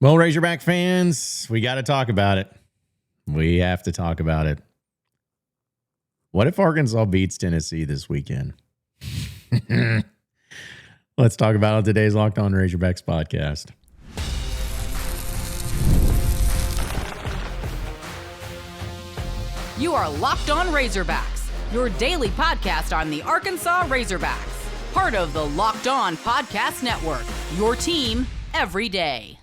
Well, Razorback fans, we got to talk about it. We have to talk about it. What if Arkansas beats Tennessee this weekend? Let's talk about it on today's Locked On Razorbacks podcast. You are Locked On Razorbacks, your daily podcast on the Arkansas Razorbacks. Part of the Locked On Podcast Network, your team every day.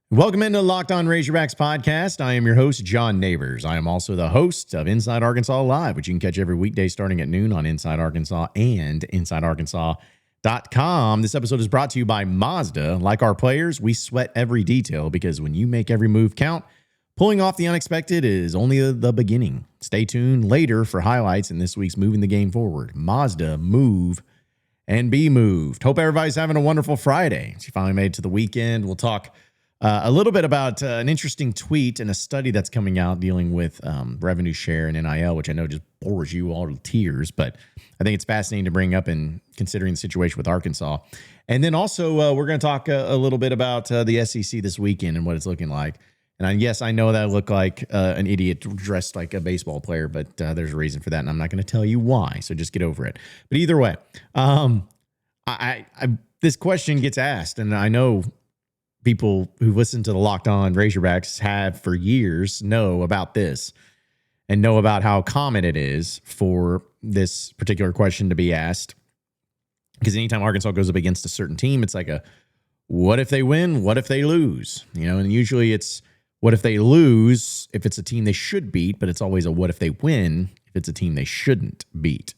Welcome into the Locked On Razorbacks podcast. I am your host, John Nabors. I am also the host of Inside Arkansas Live, which you can catch every weekday starting at noon on Inside Arkansas and InsideArkansas.com. This episode is brought to you by Mazda. Like our players, we sweat every detail because when you make every move count, pulling off the unexpected is only the beginning. Stay tuned later for highlights in this week's Moving the Game Forward. Mazda, move and be moved. Hope everybody's having a wonderful Friday. You finally made it to the weekend. We'll talk a little bit about an interesting tweet and a study that's coming out dealing with revenue share and NIL, which I know just bores you all to tears, but I think it's fascinating to bring up in considering the situation with Arkansas. And then also we're going to talk a little bit about the SEC this weekend and what it's looking like. And yes, I know that I look like an idiot dressed like a baseball player, but there's a reason for that, and I'm not going to tell you why, so just get over it. But either way, this question gets asked, and I know people who listen to the Locked On Razorbacks have for years know about this and know about how common it is for this particular question to be asked. Because anytime Arkansas goes up against a certain team, it's like a, what if they win? What if they lose? You know, and usually it's what if they lose if it's a team they should beat, but it's always a what if they win if it's a team they shouldn't beat.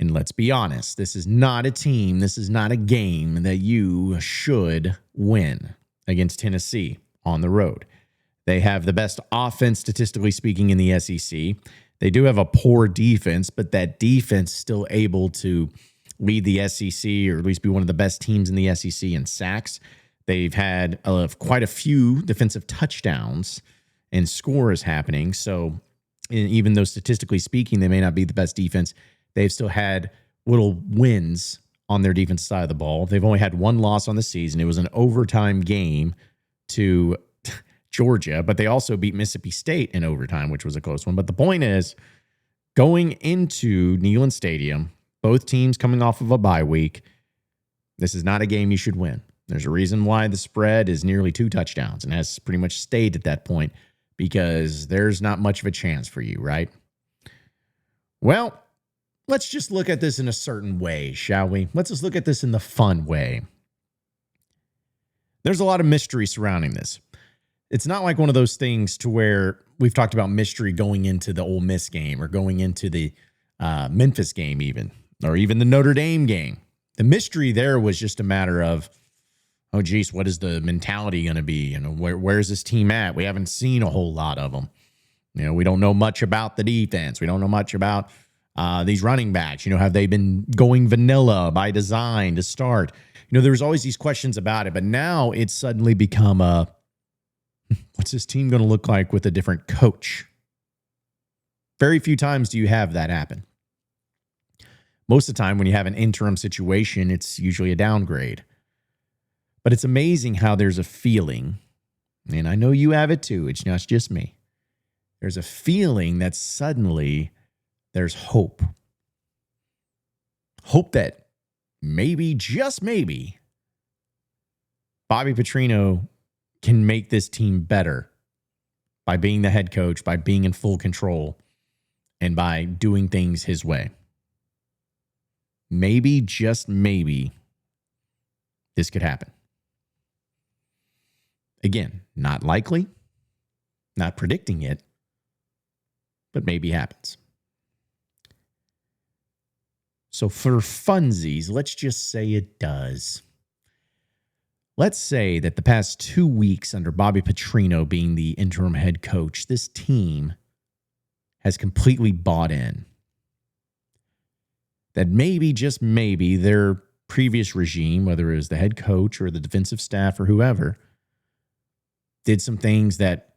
And let's be honest, this is not a team, this is not a game that you should win against Tennessee on the road. They have the best offense, statistically speaking, in the SEC. They do have a poor defense, but that defense is still able to lead the SEC, or at least be one of the best teams in the SEC in sacks. They've had quite a few defensive touchdowns and scores happening. So even though statistically speaking, they may not be the best defense, they've still had little wins on their defensive side of the ball. They've only had one loss on the season. It was an overtime game to Georgia, but they also beat Mississippi State in overtime, which was a close one. But the point is, going into Neyland Stadium, both teams coming off of a bye week, this is not a game you should win. There's a reason why the spread is nearly 2 touchdowns and has pretty much stayed at that point, because there's not much of a chance for you, right? Well, let's just look at this in a certain way, shall we? Let's just look at this in the fun way. There's a lot of mystery surrounding this. It's not like one of those things to where we've talked about mystery going into the Ole Miss game or going into the Memphis game even, or even the Notre Dame game. The mystery there was just a matter of, oh, geez, what is the mentality going to be? You know, where's this team at? We haven't seen a whole lot of them. You know, we don't know much about the defense. We don't know much about these running backs. You know, have they been going vanilla by design to start? You know, there's always these questions about it, but now it's suddenly become what's this team going to look like with a different coach? Very few times do you have that happen. Most of the time when you have an interim situation, it's usually a downgrade. But it's amazing how there's a feeling, and I know you have it too, it's not just me. There's a feeling that suddenly there's hope. Hope that maybe, just maybe, Bobby Petrino can make this team better by being the head coach, by being in full control, and by doing things his way. Maybe, just maybe, this could happen. Again, not likely, not predicting it, but maybe happens. So for funsies, let's just say it does. Let's say that the past 2 weeks under Bobby Petrino being the interim head coach, this team has completely bought in. That maybe, just maybe, their previous regime, whether it was the head coach or the defensive staff or whoever, did some things that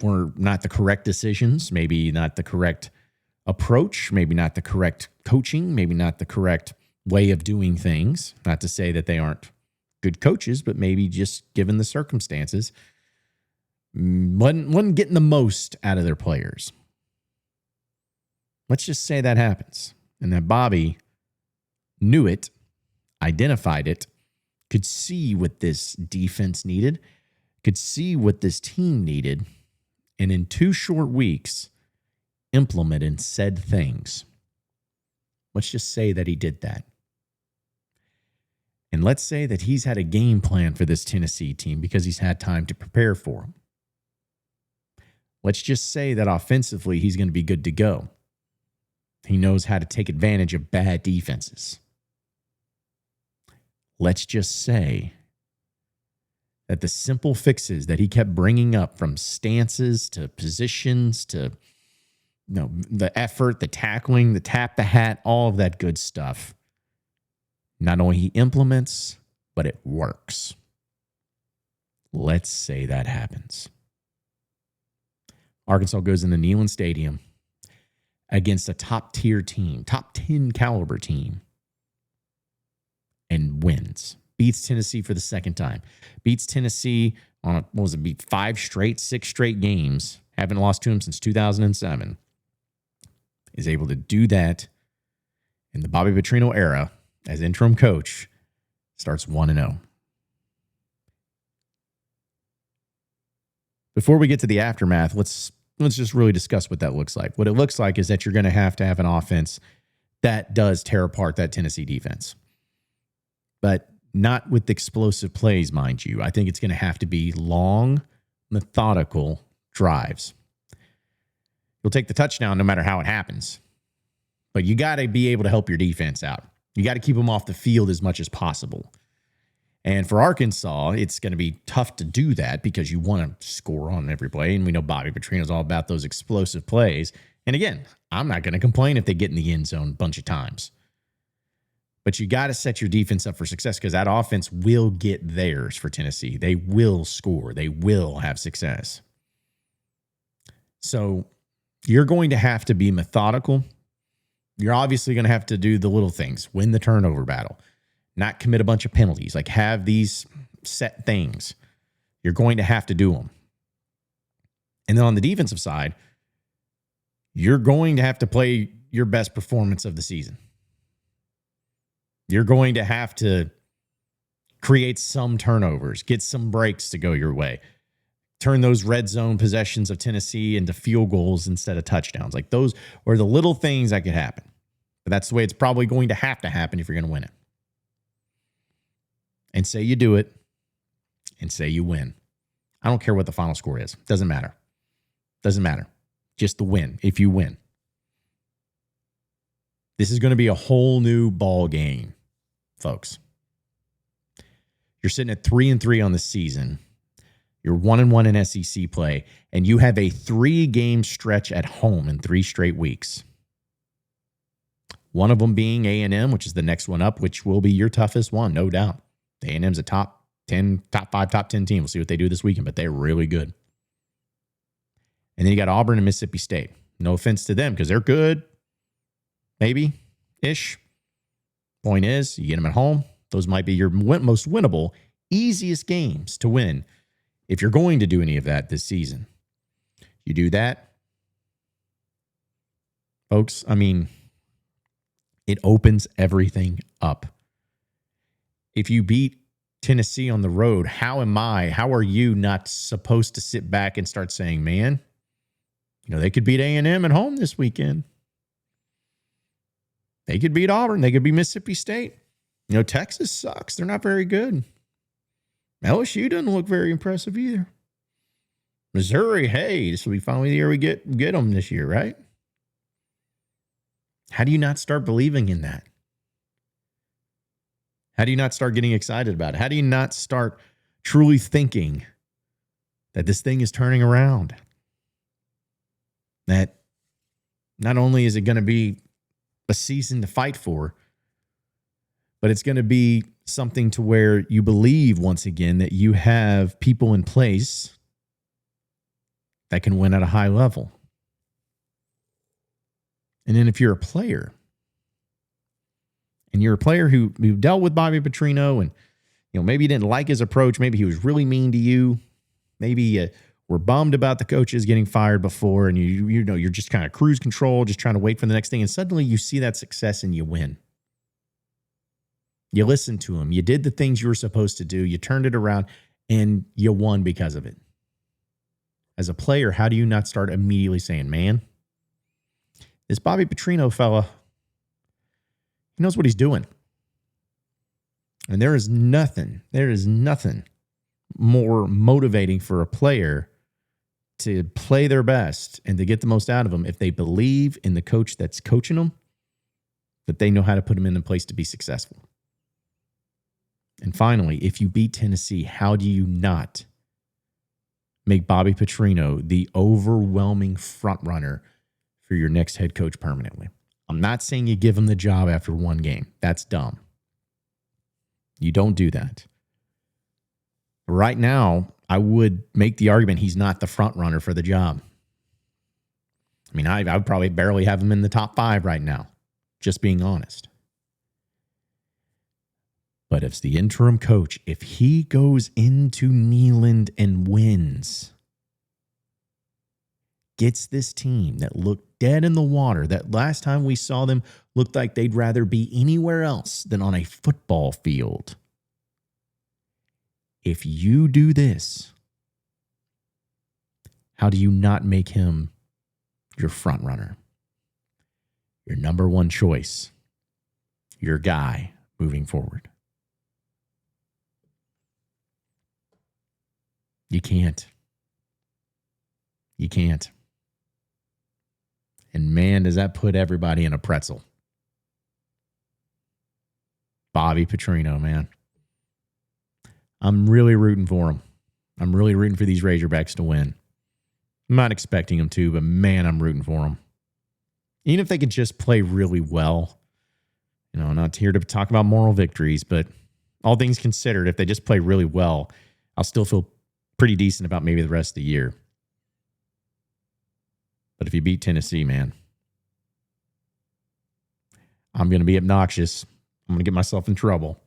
were not the correct decisions, maybe not the correct approach, maybe not the correct coaching, maybe not the correct way of doing things. Not to say that they aren't good coaches, but maybe just given the circumstances, wasn't getting the most out of their players. Let's just say that happens and that Bobby knew it, identified it, could see what this defense needed, could see what this team needed, and in 2 short weeks, implemented said things. Let's just say that he did that. And let's say that he's had a game plan for this Tennessee team because he's had time to prepare for them. Let's just say that offensively, he's going to be good to go. He knows how to take advantage of bad defenses. Let's just say that the simple fixes that he kept bringing up, from stances to positions to the effort, the tackling, the tap the hat, all of that good stuff, not only he implements, but it works. Let's say that happens. Arkansas goes into Neyland Stadium against a top-tier team, top 10 caliber team, and wins. Beats Tennessee for the second time. Beats Tennessee on, 5 straight, 6 straight games. Haven't lost to them since 2007. Is able to do that in the Bobby Petrino era as interim coach. Starts 1-0. Before we get to the aftermath, let's just really discuss what that looks like. What it looks like is that you're going to have an offense that does tear apart that Tennessee defense. But not with explosive plays, mind you. I think it's going to have to be long, methodical drives. You'll take the touchdown no matter how it happens. But you got to be able to help your defense out. You got to keep them off the field as much as possible. And for Arkansas, it's going to be tough to do that because you want to score on every play. And we know Bobby Petrino is all about those explosive plays. And again, I'm not going to complain if they get in the end zone a bunch of times. But you got to set your defense up for success because that offense will get theirs for Tennessee. They will score. They will have success. So you're going to have to be methodical. You're obviously going to have to do the little things. Win the turnover battle. Not commit a bunch of penalties. Like, have these set things. You're going to have to do them. And then on the defensive side, you're going to have to play your best performance of the season. You're going to have to create some turnovers, get some breaks to go your way. Turn those red zone possessions of Tennessee into field goals instead of touchdowns. Like, those are the little things that could happen. But that's the way it's probably going to happen if you're going to win it. And say you do it, and say you win. I don't care what the final score is. Doesn't matter. Doesn't matter. Just the win, if you win. This is going to be a whole new ball game, folks. You're sitting at 3-3 on the season. You're 1-1 in SEC play, and you have a 3-game stretch at home in 3 straight weeks. One of them being A&M, which is the next one up, which will be your toughest one, no doubt. A&M's a top 5, top 10 team. We'll see what they do this weekend, but they're really good. And then you got Auburn and Mississippi State. No offense to them because they're good. Maybe-ish. Point is, you get them at home. Those might be your most winnable, easiest games to win if you're going to do any of that this season. You do that, folks, it opens everything up. If you beat Tennessee on the road, how are you not supposed to sit back and start saying, man, they could beat A&M at home this weekend. They could beat Auburn. They could beat Mississippi State. Texas sucks. They're not very good. LSU doesn't look very impressive either. Missouri, hey, this will be finally the year we get them this year, right? How do you not start believing in that? How do you not start getting excited about it? How do you not start truly thinking that this thing is turning around? That not only is it going to be a season to fight for, but it's going to be something to where you believe once again that you have people in place that can win at a high level. And then if you're a player, and you're a player who dealt with Bobby Petrino and, Maybe you didn't like his approach. Maybe he was really mean to you. Maybe you were bummed about the coaches getting fired before, and you're just kind of cruise control, just trying to wait for the next thing. And suddenly you see that success and you win. You listened to him. You did the things you were supposed to do. You turned it around and you won because of it. As a player, how do you not start immediately saying, man, this Bobby Petrino fella, he knows what he's doing. And there is nothing more motivating for a player to play their best and to get the most out of them if they believe in the coach that's coaching them, that they know how to put them in a place to be successful. And finally, if you beat Tennessee, how do you not make Bobby Petrino the overwhelming front runner for your next head coach permanently? I'm not saying you give him the job after one game. That's dumb. You don't do that. Right now, I would make the argument he's not the front runner for the job. I mean, I would probably barely have him in the top 5 right now, just being honest. But if the interim coach, if he goes into Neyland and wins, gets this team that looked dead in the water, that last time we saw them looked like they'd rather be anywhere else than on a football field. If you do this, how do you not make him your front runner? Your number one choice, your guy moving forward. You can't. You can't. And man, does that put everybody in a pretzel. Bobby Petrino, man. I'm really rooting for him. I'm really rooting for these Razorbacks to win. I'm not expecting them to, but man, I'm rooting for them. Even if they could just play really well. Not here to talk about moral victories, but all things considered, if they just play really well, I'll still feel pretty decent about maybe the rest of the year. But if you beat Tennessee, man, I'm going to be obnoxious. I'm going to get myself in trouble.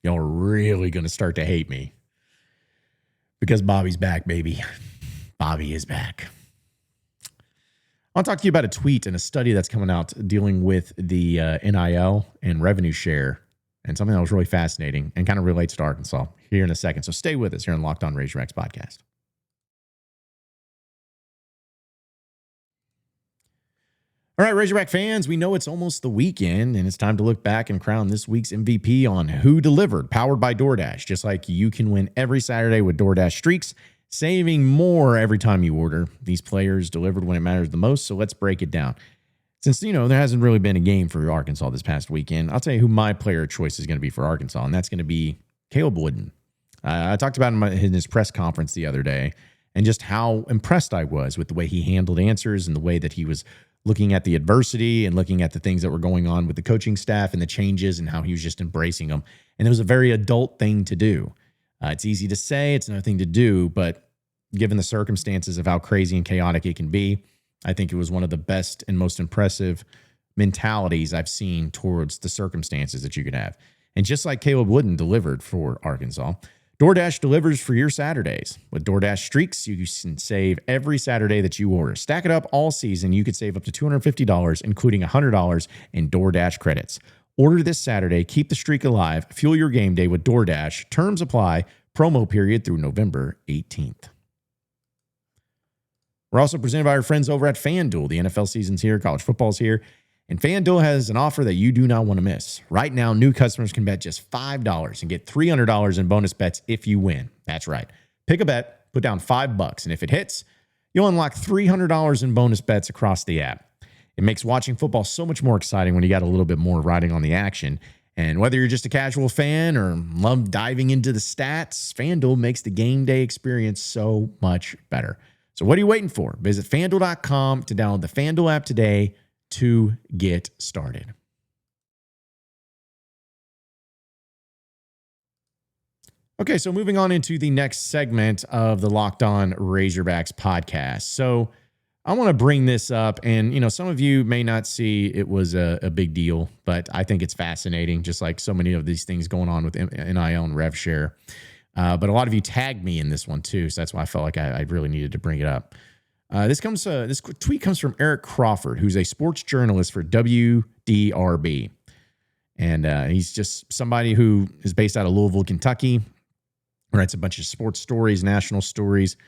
Y'all are really going to start to hate me. Because Bobby's back, baby. Bobby is back. I want to talk to you about a tweet and a study that's coming out dealing with the NIL and revenue share, and something that was really fascinating and kind of relates to Arkansas here in a second. So stay with us here on Locked On Razorbacks podcast. All right, Razorback fans, we know it's almost the weekend, and it's time to look back and crown this week's MVP on Who Delivered, powered by DoorDash. Just like you can win every Saturday with DoorDash Streaks, saving more every time you order. These players delivered when it matters the most, so let's break it down. Since, there hasn't really been a game for Arkansas this past weekend, I'll tell you who my player of choice is going to be for Arkansas, and that's going to be Caleb Wooden. I talked about him in his press conference the other day, and just how impressed I was with the way he handled answers and the way that he was looking at the adversity and looking at the things that were going on with the coaching staff and the changes and how he was just embracing them. And it was a very adult thing to do. It's easy to say, it's another thing to do, but given the circumstances of how crazy and chaotic it can be, I think it was one of the best and most impressive mentalities I've seen towards the circumstances that you could have. And just like Caleb Wooden delivered for Arkansas, DoorDash delivers for your Saturdays. With DoorDash Streaks, you can save every Saturday that you order. Stack it up all season. You could save up to $250, including $100 in DoorDash credits. Order this Saturday. Keep the streak alive. Fuel your game day with DoorDash. Terms apply. Promo period through November 18th. We're also presented by our friends over at FanDuel. The NFL season's here. College football's here. And FanDuel has an offer that you do not want to miss. Right now, new customers can bet just $5 and get $300 in bonus bets if you win. That's right. Pick a bet, put down $5, and if it hits, you'll unlock $300 in bonus bets across the app. It makes watching football so much more exciting when you got a little bit more riding on the action. And whether you're just a casual fan or love diving into the stats, FanDuel makes the game day experience so much better. So what are you waiting for? Visit FanDuel.com to download the FanDuel app today to get started. Okay, so moving on into the next segment of the Locked On Razorbacks podcast. So I want to bring this up, and some of you may not see it was a big deal, but I think it's fascinating, just like so many of these things going on with NIL and rev share. But a lot of you tagged me in this one too, so that's why I felt like I really needed to bring it up. This tweet comes from Eric Crawford, who's a sports journalist for WDRB, and he's just somebody who is based out of Louisville, Kentucky. Writes a bunch of sports stories, national stories.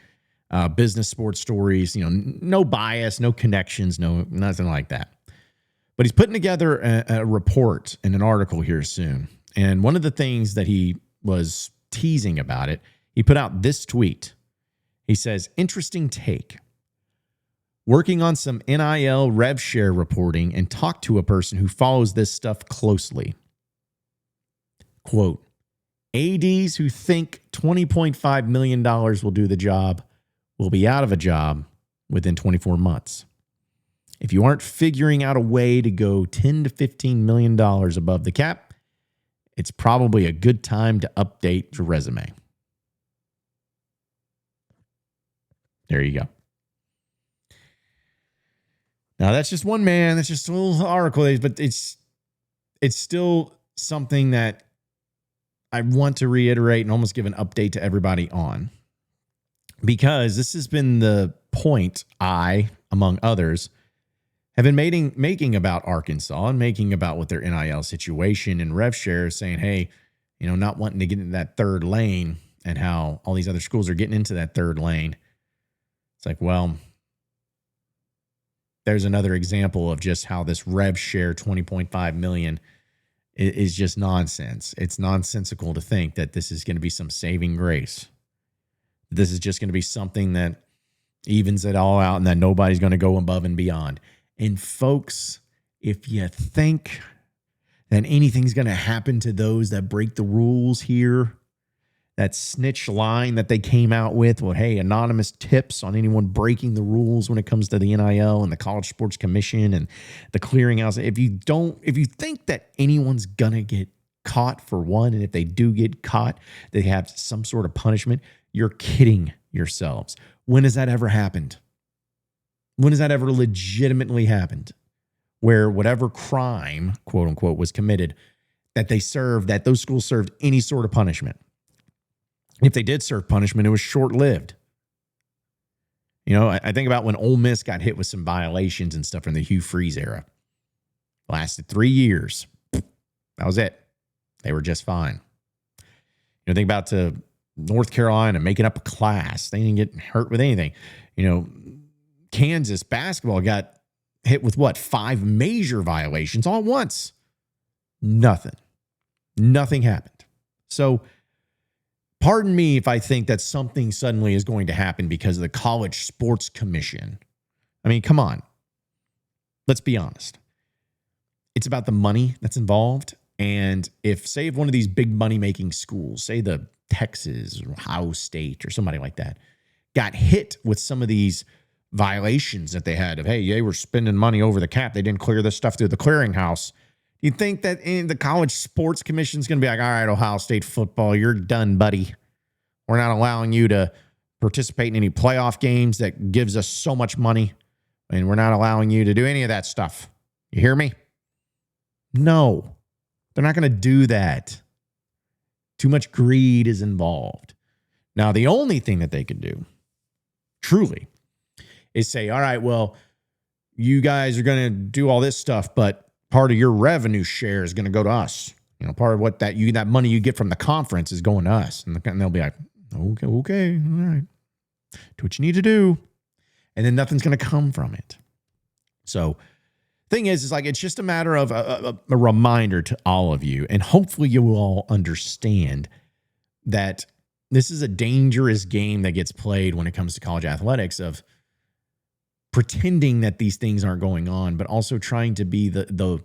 Business sports stories, no bias, no connections, nothing like that. But he's putting together a report and an article here soon. And one of the things that he was teasing about it, he put out this tweet. He says, interesting take. Working on some NIL rev share reporting and talk to a person who follows this stuff closely. Quote, ADs who think $20.5 million will do the job will be out of a job within 24 months. If you aren't figuring out a way to go $10 to $15 million above the cap, it's probably a good time to update your resume. There you go. Now, that's just one man. That's just a little article, but it's still something that I want to reiterate and almost give an update to everybody on. Because this has been the point I, among others, have been making about Arkansas and making about what their NIL situation and rev share, saying, hey, not wanting to get into that third lane and how all these other schools are getting into that third lane. It's like, well, there's another example of just how this rev share $20.5 million is just nonsense. It's nonsensical to think that this is going to be some saving grace. This is just going to be something that evens it all out and that nobody's going to go above and beyond. And folks, if you think that anything's going to happen to those that break the rules here, that snitch line that they came out with, well, hey, anonymous tips on anyone breaking the rules when it comes to the NIL and the College Sports Commission and the clearinghouse. If you think that anyone's going to get caught for one, and if they do get caught, they have some sort of punishment, you're kidding yourselves. When has that ever happened? When has that ever legitimately happened? Where whatever crime, quote unquote, was committed, that those schools served any sort of punishment. If they did serve punishment, it was short-lived. I think about when Ole Miss got hit with some violations and stuff in the Hugh Freeze era. Lasted 3 years. That was it. They were just fine. Think about to North Carolina making up a class. They didn't get hurt with anything. Kansas basketball got hit with 5 major violations all at once. Nothing happened. So pardon me if I think that something suddenly is going to happen because of the College Sports Commission. I mean, come on. Let's be honest. It's about the money that's involved. And if one of these big money-making schools, say the Texas or Ohio State or somebody like that, got hit with some of these violations that they had of, hey, they were spending money over the cap. They didn't clear this stuff through the clearinghouse. You think that in the College Sports Commission is going to be like, all right, Ohio State football, you're done, buddy. We're not allowing you to participate in any playoff games that gives us so much money. And we're not allowing you to do any of that stuff. You hear me? No, they're not going to do that. Too much greed is involved. Now, the only thing that they could do, truly, is say, all right, well, you guys are going to do all this stuff, but part of your revenue share is going to go to us. Part of what that money you get from the conference is going to us. And they'll be like, okay, all right. Do what you need to do. And then nothing's going to come from it. So thing is like, it's just a matter of a reminder to all of you. And hopefully you will all understand that this is a dangerous game that gets played when it comes to college athletics, of pretending that these things aren't going on, but also trying to be the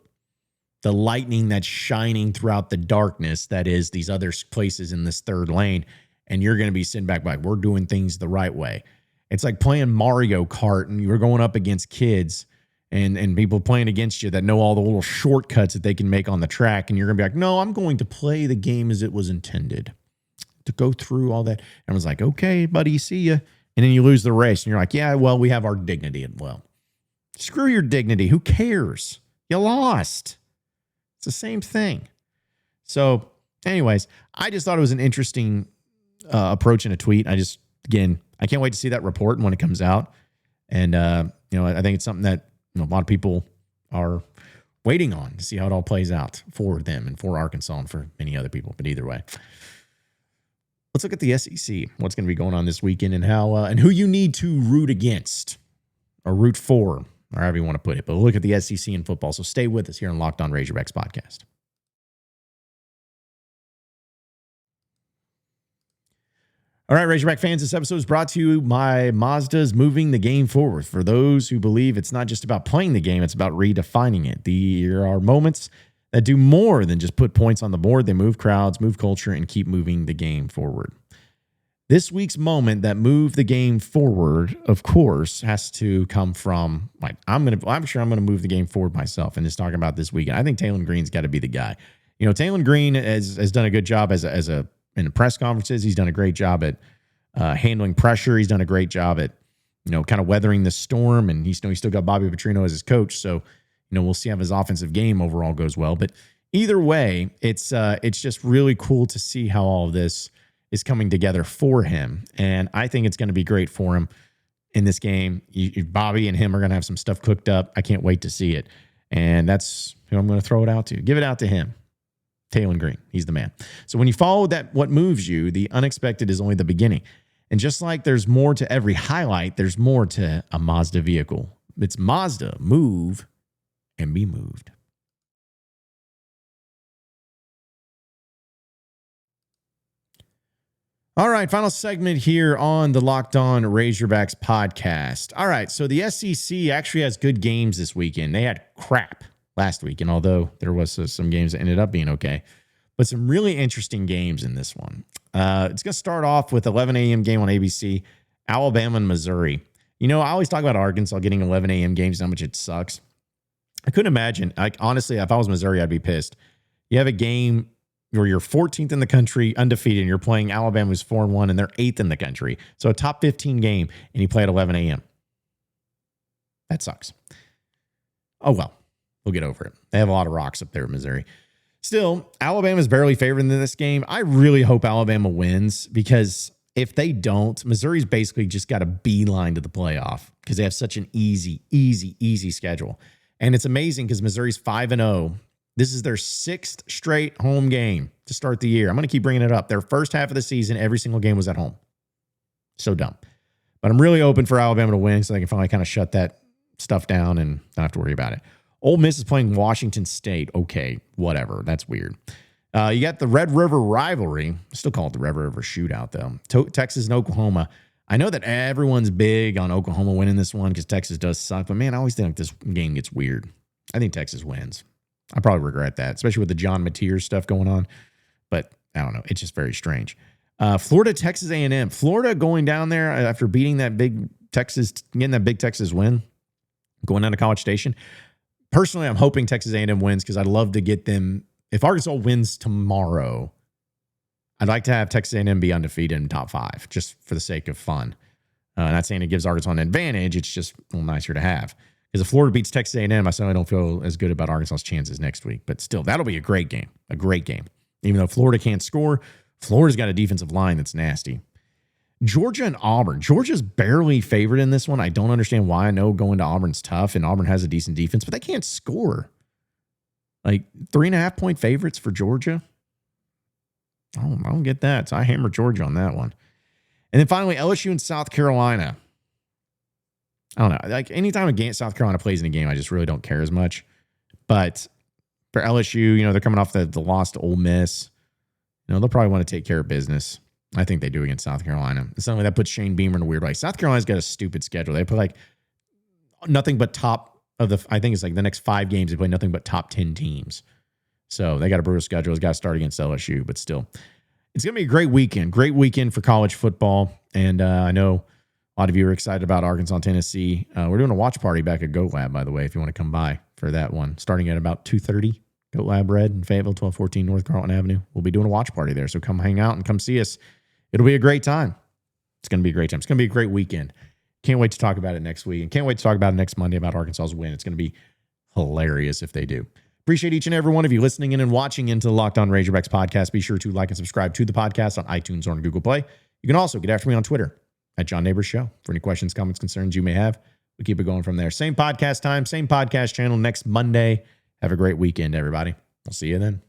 lightning that's shining throughout the darkness that is these other places in this third lane. And you're going to be sitting back like, we're doing things the right way. It's like playing Mario Kart and you're going up against kids and people playing against you that know all the little shortcuts that they can make on the track. And you're going to be like, no, I'm going to play the game as it was intended, to go through all that. And I was like, okay, buddy, see ya. and then you lose the race, and you're like, yeah, well, we have our dignity. And well, screw your dignity. Who cares? You lost. It's the same thing. So anyways, I just thought it was an interesting approach in a tweet. I can't wait to see that report when it comes out. And, I think it's something that a lot of people are waiting on to see how it all plays out for them and for Arkansas and for many other people. But either way, let's look at the SEC, what's going to be going on this weekend and how and who you need to root against or root for, or however you want to put it. But we'll look at the SEC in football. So stay with us here on Locked On Razorbacks podcast. All right, Razorback fans, this episode is brought to you by Mazda's Moving the Game Forward. For those who believe it's not just about playing the game, it's about redefining it. There are moments that do more than just put points on the board. They move crowds, move culture, and keep moving the game forward. This week's moment that moved the game forward, of course, has to come from, I'm sure I'm going to move the game forward myself. And just talking about this weekend, I think Neyland Green's got to be the guy. Neyland Green has done a good job in the press conferences. He's done a great job at handling pressure. He's done a great job at, kind of weathering the storm. And he's still got Bobby Petrino as his coach. So, we'll see how his offensive game overall goes well. But either way, it's just really cool to see how all of this is coming together for him. And I think it's going to be great for him in this game. Bobby and him are going to have some stuff cooked up. I can't wait to see it. And that's who I'm going to throw it out to. Give it out to him. Neyland Green. He's the man. So when you follow what moves you, the unexpected is only the beginning. And just like there's more to every highlight, there's more to a Mazda vehicle. It's Mazda. Move and be moved. All right, final segment here on the Locked On Razorbacks podcast. All right, so the SEC actually has good games this weekend. They had crap last week, and although there was some games that ended up being okay, but some really interesting games in this one. It's going to start off with 11 a.m. game on ABC, Alabama and Missouri. I always talk about Arkansas getting 11 a.m. games, how much it sucks. I couldn't imagine. Honestly, if I was Missouri, I'd be pissed. You have a game where you're 14th in the country, undefeated, and you're playing Alabama, who's 4-1, and they're 8th in the country. So a top 15 game, and you play at 11 a.m. That sucks. Oh, well. We'll get over it. They have a lot of rocks up there in Missouri. Still, Alabama's barely favored in this game. I really hope Alabama wins because if they don't, Missouri's basically just got a beeline to the playoff because they have such an easy schedule. And it's amazing because Missouri's 5-0. This is their 6th straight home game to start the year. I'm going to keep bringing it up. Their first half of the season, every single game was at home. So dumb. But I'm really open for Alabama to win so they can finally kind of shut that stuff down and not have to worry about it. Ole Miss is playing Washington State. Okay, whatever. That's weird. You got the Red River rivalry. I still call it the Red River shootout, though. Texas and Oklahoma. I know that everyone's big on Oklahoma winning this one because Texas does suck. But, man, I always think this game gets weird. I think Texas wins. I probably regret that, especially with the John Mateer stuff going on. But, I don't know. It's just very strange. Florida, Texas A&M. Florida going down there after beating that big Texas, getting that big Texas win, going down to College Station. Personally, I'm hoping Texas A&M wins because I'd love to get them. If Arkansas wins tomorrow, I'd like to have Texas A&M be undefeated in top 5 just for the sake of fun. Not saying it gives Arkansas an advantage. It's just a little nicer to have. Because if Florida beats Texas A&M, I certainly don't feel as good about Arkansas's chances next week. But still, that'll be a great game. A great game. Even though Florida can't score, Florida's got a defensive line that's nasty. Georgia and Auburn. Georgia's barely favored in this one. I don't understand why. I know going to Auburn's tough, and Auburn has a decent defense, but they can't score. Like 3.5-point favorites for Georgia. I don't get that. So I hammer Georgia on that one. And then finally, LSU and South Carolina. I don't know. Like anytime South Carolina plays in a game, I just really don't care as much. But for LSU, they're coming off the loss to Ole Miss. They'll probably want to take care of business. I think they do against South Carolina. Suddenly that puts Shane Beamer in a weird way. South Carolina's got a stupid schedule. They play like nothing but top of I think it's like the next 5 games, they play nothing but top 10 teams. So they got a brutal schedule. It's got to start against LSU, but still. It's going to be a great weekend. Great weekend for college football. And I know a lot of you are excited about Arkansas, Tennessee. We're doing a watch party back at Goat Lab, by the way, if you want to come by for that one. Starting at about 2:30. Goat Lab Red in Fayetteville, 1214 North Carlton Avenue. We'll be doing a watch party there. So come hang out and come see us. It'll be a great time. It's going to be a great time. It's going to be a great weekend. Can't wait to talk about it next week, and can't wait to talk about it next Monday about Arkansas's win. It's going to be hilarious if they do. Appreciate each and every one of you listening in and watching into the Locked On Razorbacks podcast. Be sure to like and subscribe to the podcast on iTunes or on Google Play. You can also get after me on Twitter at John Nabors Show for any questions, comments, concerns you may have. We keep it going from there. Same podcast time, same podcast channel next Monday. Have a great weekend, everybody. I'll see you then.